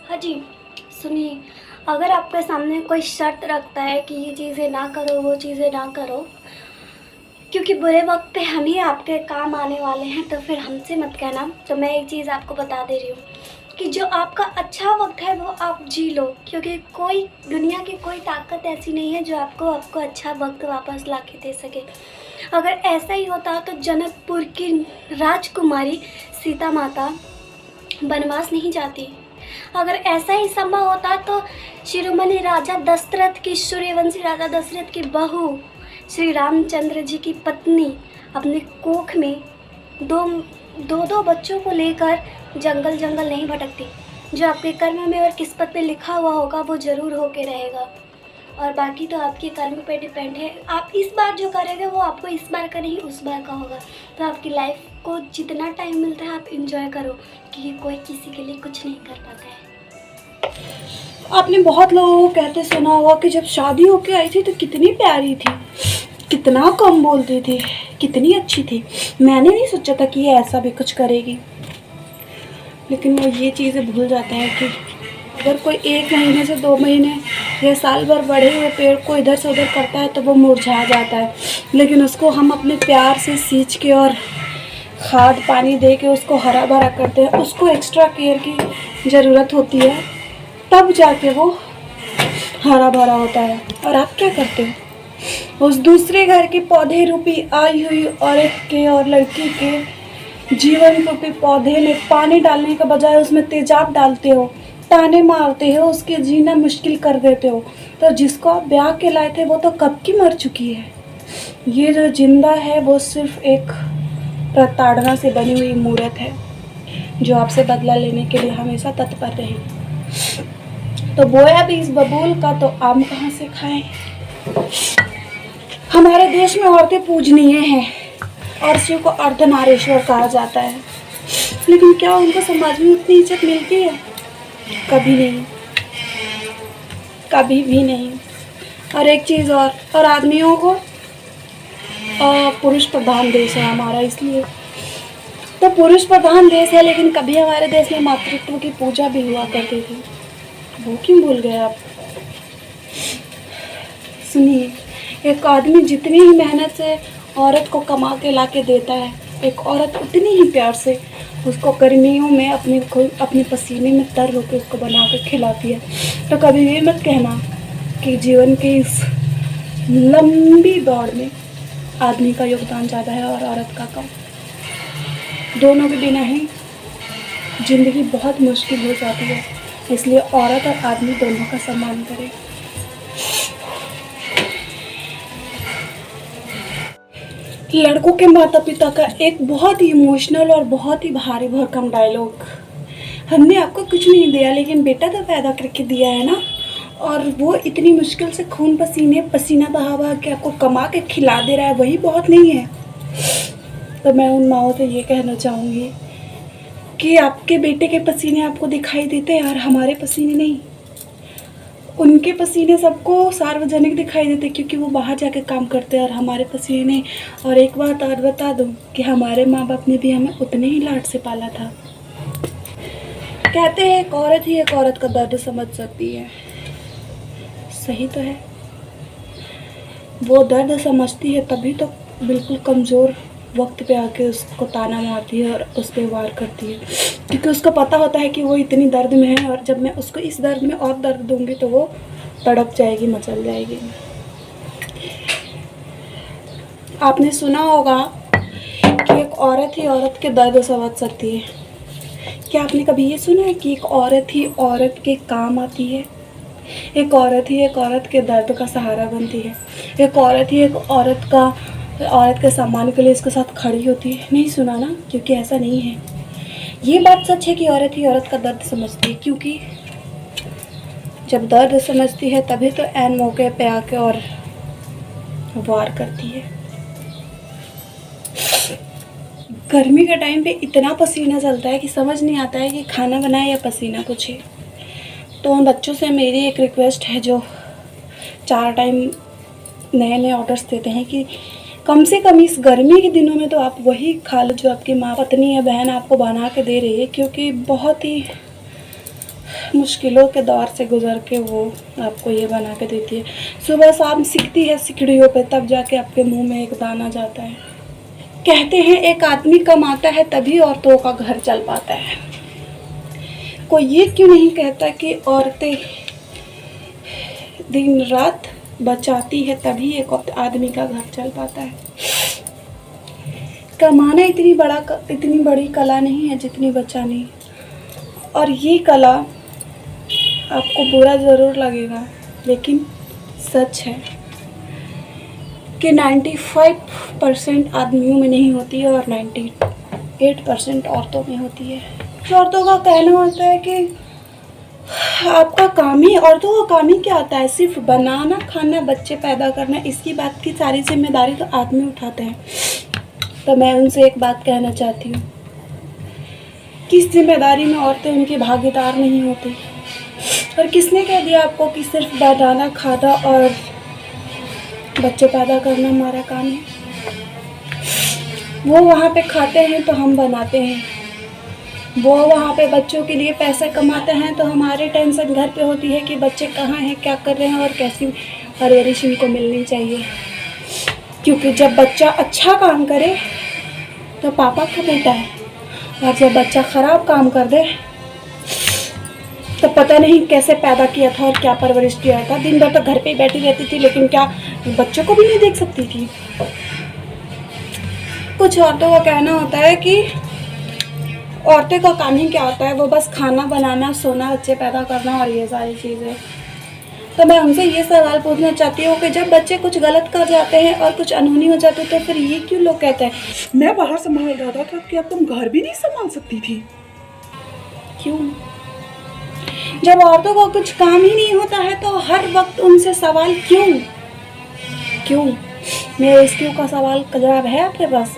हाँ जी, सुनिए, अगर आपके सामने कोई शर्त रखता है कि ये चीज़ें ना करो, वो चीज़ें ना करो, क्योंकि बुरे वक़्त पे हम ही आपके काम आने वाले हैं, तो फिर हमसे मत कहना। तो मैं एक चीज़ आपको बता दे रही हूँ कि जो आपका अच्छा वक़्त है वो आप जी लो, क्योंकि कोई दुनिया की कोई ताकत ऐसी नहीं है जो आपको अच्छा वक़्त वापस ला के दे सके। अगर ऐसा ही होता तो जनकपुर की राजकुमारी सीता माता वनवास नहीं जाती। अगर ऐसा ही संभव होता तो शिरोमणि राजा दशरथ की, सूर्यवंशी राजा दशरथ की बहू श्री रामचंद्र जी की पत्नी अपने कोख में दो दो दो बच्चों को लेकर जंगल जंगल नहीं भटकती। जो आपके कर्म में और किस्मत पे लिखा हुआ होगा वो ज़रूर होके रहेगा, और बाकी तो आपके कर्म पे डिपेंड है। आप इस बार जो करेंगे वो आपको इस बार का नहीं उस बार का होगा। तो आपकी लाइफ को जितना टाइम मिलता है आप इंजॉय करो, क्योंकि कोई किसी के लिए कुछ नहीं कर पाता है। आपने बहुत लोगों को कहते सुना होगा कि जब शादी होके आई थी तो कितनी प्यारी थी, कितना कम बोलती थी, कितनी अच्छी थी। मैंने नहीं सोचा था कि ये ऐसा भी कुछ करेगी। लेकिन वो ये चीज़ें भूल जाते हैं कि अगर कोई 1 महीने से 2 महीने या साल भर बढ़े हुए पेड़ को इधर से उधर करता है तो वो मुरझा जाता है, लेकिन उसको हम अपने प्यार से सींच के और खाद पानी दे के उसको हरा भरा करते हैं। उसको एक्स्ट्रा केयर की ज़रूरत होती है, तब जाके वो हरा भरा होता है। और आप क्या करते हो? उस दूसरे घर के पौधे रूपी आई हुई औरत के और लड़की के जीवन रूपी पौधे में पानी डालने के बजाय उसमें तेजाब डालते हो, ताने मारते हो, उसके जीना मुश्किल कर देते हो। तो जिसको आप ब्याह के लाए थे वो तो कब की मर चुकी है। ये जो जिंदा है वो सिर्फ एक प्रताड़ना से बनी हुई मूर्त है जो आपसे बदला लेने के लिए हमेशा तत्पर रहेगी। तो बोया बीज बबूल का तो आम कहाँ से खाएं। हमारे देश में औरतें पूजनीय हैं और शिव को अर्धनारीश्वर कहा जाता है, लेकिन क्या उनको समाज में उतनी इज्जत मिलती है? कभी नहीं, कभी भी नहीं। और एक चीज़ और आदमियों को, पुरुष प्रधान देश है हमारा, इसलिए तो पुरुष प्रधान देश है, लेकिन कभी हमारे देश में मातृत्व की पूजा भी हुआ करती थी। वो क्यों भूल गए आप? सुनिए, एक आदमी जितनी ही मेहनत से औरत को कमा के ला के देता है, एक औरत उतनी ही प्यार से उसको गर्मियों में अपने पसीने में तर होकर उसको बना कर खिलाती है। तो कभी भी मत कहना कि जीवन की इस लंबी दौड़ में आदमी का योगदान ज़्यादा है और औरत का कम। दोनों के बिना ही ज़िंदगी बहुत मुश्किल हो जाती है, इसलिए औरत और आदमी दोनों का सम्मान करें। लड़कों के माता पिता का एक बहुत ही इमोशनल और बहुत ही भारी भरकम डायलॉग, हमने आपको कुछ नहीं दिया लेकिन बेटा तो पैदा करके दिया है ना, और वो इतनी मुश्किल से खून पसीना बहा बहा के आपको कमा के खिला दे रहा है, वही बहुत नहीं है। तो मैं उन माओं से ये कहना चाहूँगी कि आपके बेटे के पसीने आपको दिखाई देते हैं और हमारे पसीने नहीं। उनके पसीने सबको सार्वजनिक दिखाई देते क्योंकि वो बाहर जाके काम करते हैं, और हमारे पसीने नहीं। और एक बात और बता दूँ कि हमारे माँ बाप ने भी हमें उतने ही लाड से पाला था। कहते हैं एक औरत ही एक औरत का दर्द समझ सकती है, सही तो है। वो दर्द समझती है तभी तो बिल्कुल कमज़ोर वक्त पे आके उसको ताना मारती है और उस पर वार करती है, क्योंकि उसको पता होता है कि वो इतनी दर्द में है और जब मैं उसको इस दर्द में और दर्द दूंगी तो वो तड़प जाएगी, मचल जाएगी। आपने सुना होगा कि एक औरत ही औरत के दर्द समझ सकती है। क्या आपने कभी ये सुना है कि एक औरत ही औरत के काम आती है? एक औरत ही एक औरत के दर्द का सहारा बनती है। एक औरत ही एक औरत के सम्मान के लिए इसके साथ खड़ी होती है। नहीं सुना ना? क्योंकि ऐसा नहीं है। ये बात सच है कि औरत ही औरत का दर्द समझती है, क्योंकि जब दर्द समझती है तभी तो ऐन मौके पे आके और वार करती है। गर्मी के टाइम पे इतना पसीना चलता है कि समझ नहीं आता है कि खाना बनाए या पसीना पूछे। तो उन बच्चों से मेरी एक रिक्वेस्ट है जो 4 टाइम नए नए ऑर्डर्स देते हैं कि कम से कम इस गर्मी के दिनों में तो आप वही खा लो जो आपकी माँ, पत्नी या बहन आपको बना के दे रही है, क्योंकि बहुत ही मुश्किलों के दौर से गुजर के वो आपको ये बना के देती है। सुबह शाम सीखती है सीढ़ियों पे, तब जाके आपके मुंह में एक दाना जाता है। कहते हैं एक आदमी कमाता है तभी औरतों का घर चल पाता है। कोई ये क्यों नहीं कहता कि औरतें दिन रात बचाती है तभी एक आदमी का घर चल पाता है। कमाना इतनी बड़ी कला नहीं है जितनी बचानी। और ये कला आपको बुरा ज़रूर लगेगा, लेकिन सच है कि 95% आदमियों में नहीं होती है और 98% औरतों में होती है। औरतों का कहना होता है कि आपका काम ही, औरतों का काम ही क्या होता है, सिर्फ बनाना, खाना, बच्चे पैदा करना। इसकी बात की सारी जिम्मेदारी तो आदमी उठाते हैं। तो मैं उनसे एक बात कहना चाहती हूँ, किस जिम्मेदारी में औरतें उनकी भागीदार नहीं होती। और किसने कह दिया आपको कि सिर्फ बनाना, खाना और बच्चे पैदा करना हमारा काम है। वो वहाँ पे खाते हैं तो हम बनाते हैं, वो वहाँ पे बच्चों के लिए पैसे कमाते हैं तो हमारी टेंशन घर पे होती है कि बच्चे कहाँ हैं, क्या कर रहे हैं और कैसी परवरिश इनको मिलनी चाहिए। क्योंकि जब बच्चा अच्छा काम करे तो पापा का बेटा है, और जब बच्चा ख़राब काम कर दे तो पता नहीं कैसे पैदा किया था और क्या परवरिश किया था। दिन भर तो घर पे ही बैठी रहती थी, लेकिन क्या बच्चों को भी नहीं देख सकती थी। कुछ औरतों का कहना होता है कि औरतें का काम ही क्या होता है, वो बस खाना बनाना, सोना, बच्चे पैदा करना और ये सारी चीज़ें। तो मैं उनसे ये सवाल पूछना चाहती हूँ कि जब बच्चे कुछ गलत कर जाते हैं और कुछ अनहोनी हो जाती है तो फिर ये क्यों लोग कहते हैं मैं बाहर संभाल रहा था, क्या तुम घर भी नहीं संभाल सकती थी? क्यों? जब औरतों को कुछ काम ही नहीं होता है तो हर वक्त उनसे सवाल क्यों? मेरे इस क्यों का सवाल का जवाब है आपके पास?